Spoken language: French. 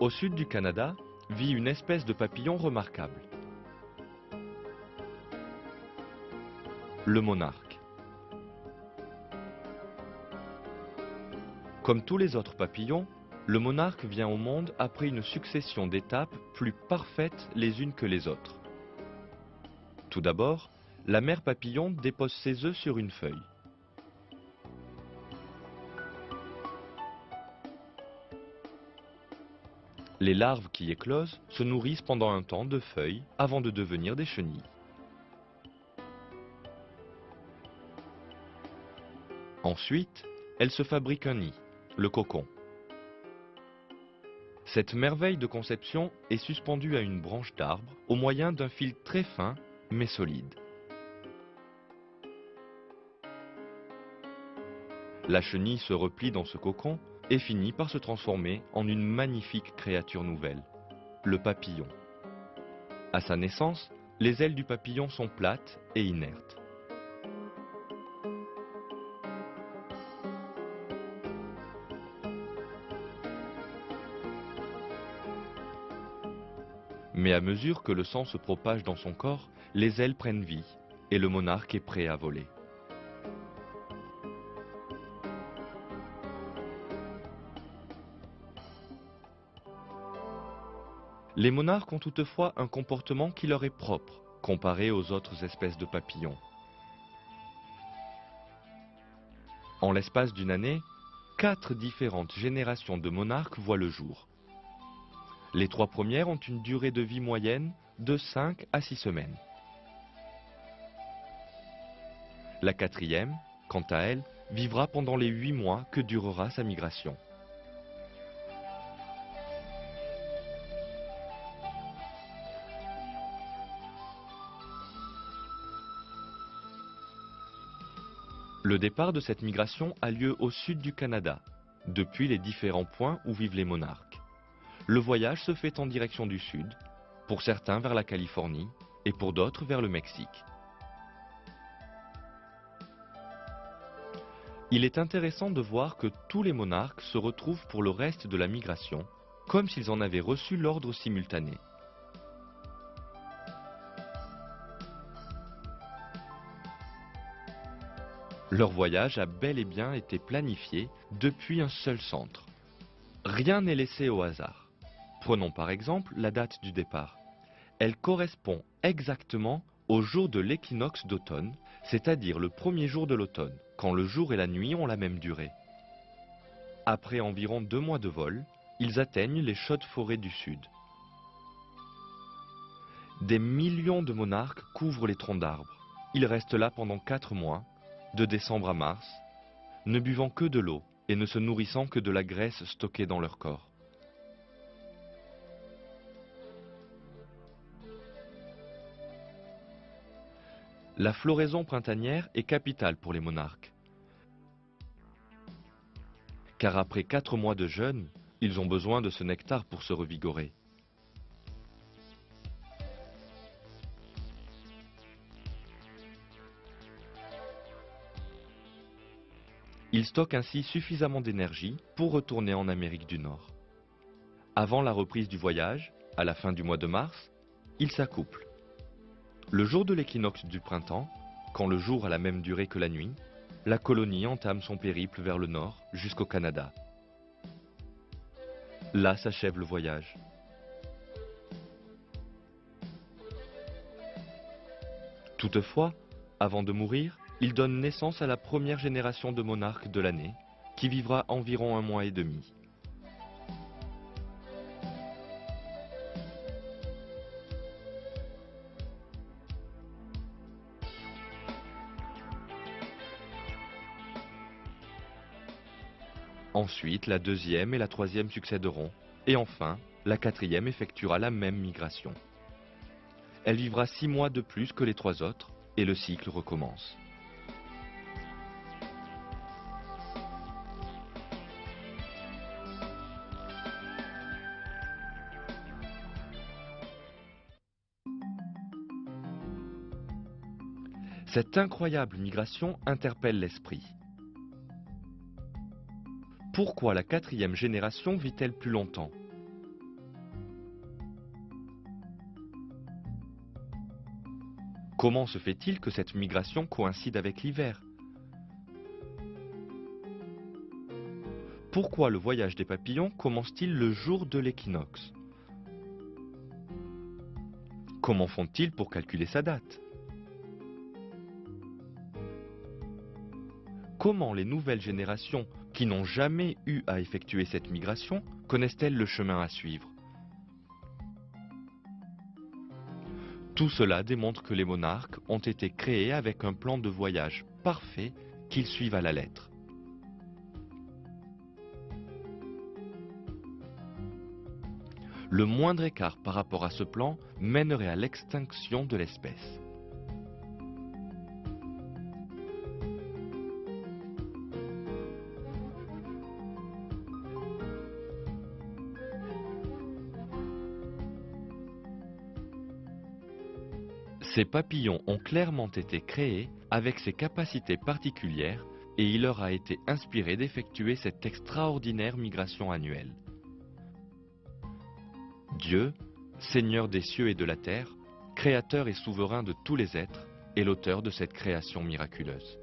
Au sud du Canada vit une espèce de papillon remarquable. Le monarque. Comme tous les autres papillons, le monarque vient au monde après une succession d'étapes plus parfaites les unes que les autres. Tout d'abord, la mère papillon dépose ses œufs sur une feuille. Les larves qui éclosent se nourrissent pendant un temps de feuilles avant de devenir des chenilles. Ensuite, elles se fabriquent un nid, le cocon. Cette merveille de conception est suspendue à une branche d'arbre au moyen d'un fil très fin mais solide. La chenille se replie dans ce cocon et finit par se transformer en une magnifique créature nouvelle, le papillon. À sa naissance, les ailes du papillon sont plates et inertes. Mais à mesure que le sang se propage dans son corps, les ailes prennent vie et le monarque est prêt à voler. Les monarques ont toutefois un comportement qui leur est propre, comparé aux autres espèces de papillons. En l'espace d'une année, 4 différentes générations de monarques voient le jour. Les 3 premières ont une durée de vie moyenne de 5 à 6 semaines. La 4e, quant à elle, vivra pendant les 8 mois que durera sa migration. Le départ de cette migration a lieu au sud du Canada, depuis les différents points où vivent les monarques. Le voyage se fait en direction du sud, pour certains vers la Californie et pour d'autres vers le Mexique. Il est intéressant de voir que tous les monarques se retrouvent pour le reste de la migration, comme s'ils en avaient reçu l'ordre simultané. Leur voyage a bel et bien été planifié depuis un seul centre. Rien n'est laissé au hasard. Prenons par exemple la date du départ. Elle correspond exactement au jour de l'équinoxe d'automne, c'est-à-dire le premier jour de l'automne, quand le jour et la nuit ont la même durée. Après environ 2 mois de vol, ils atteignent les chaudes forêts du sud. Des millions de monarques couvrent les troncs d'arbres. Ils restent là pendant 4 mois, de décembre à mars, ne buvant que de l'eau et ne se nourrissant que de la graisse stockée dans leur corps. La floraison printanière est capitale pour les monarques. Car après 4 mois de jeûne, ils ont besoin de ce nectar pour se revigorer. Ils stockent ainsi suffisamment d'énergie pour retourner en Amérique du Nord. Avant la reprise du voyage, à la fin du mois de mars, ils s'accouplent. Le jour de l'équinoxe du printemps, quand le jour a la même durée que la nuit, la colonie entame son périple vers le nord jusqu'au Canada. Là s'achève le voyage. Toutefois, avant de mourir, ils donnent naissance à la première génération de monarques de l'année, qui vivra environ 1 mois et demi. Ensuite, la 2e et la 3e succéderont, et enfin, la 4e effectuera la même migration. Elle vivra 6 mois de plus que les 3 autres, et le cycle recommence. Cette incroyable migration interpelle l'esprit. Pourquoi la 4e génération vit-elle plus longtemps? Comment se fait-il que cette migration coïncide avec l'hiver? Pourquoi le voyage des papillons commence-t-il le jour de l'équinoxe? Comment font-ils pour calculer sa date? Comment les nouvelles générations, qui n'ont jamais eu à effectuer cette migration, connaissent-elles le chemin à suivre? Tout cela démontre que les monarques ont été créés avec un plan de voyage parfait qu'ils suivent à la lettre. Le moindre écart par rapport à ce plan mènerait à l'extinction de l'espèce. Ces papillons ont clairement été créés avec ces capacités particulières et il leur a été inspiré d'effectuer cette extraordinaire migration annuelle. Dieu, Seigneur des cieux et de la terre, créateur et souverain de tous les êtres, est l'auteur de cette création miraculeuse.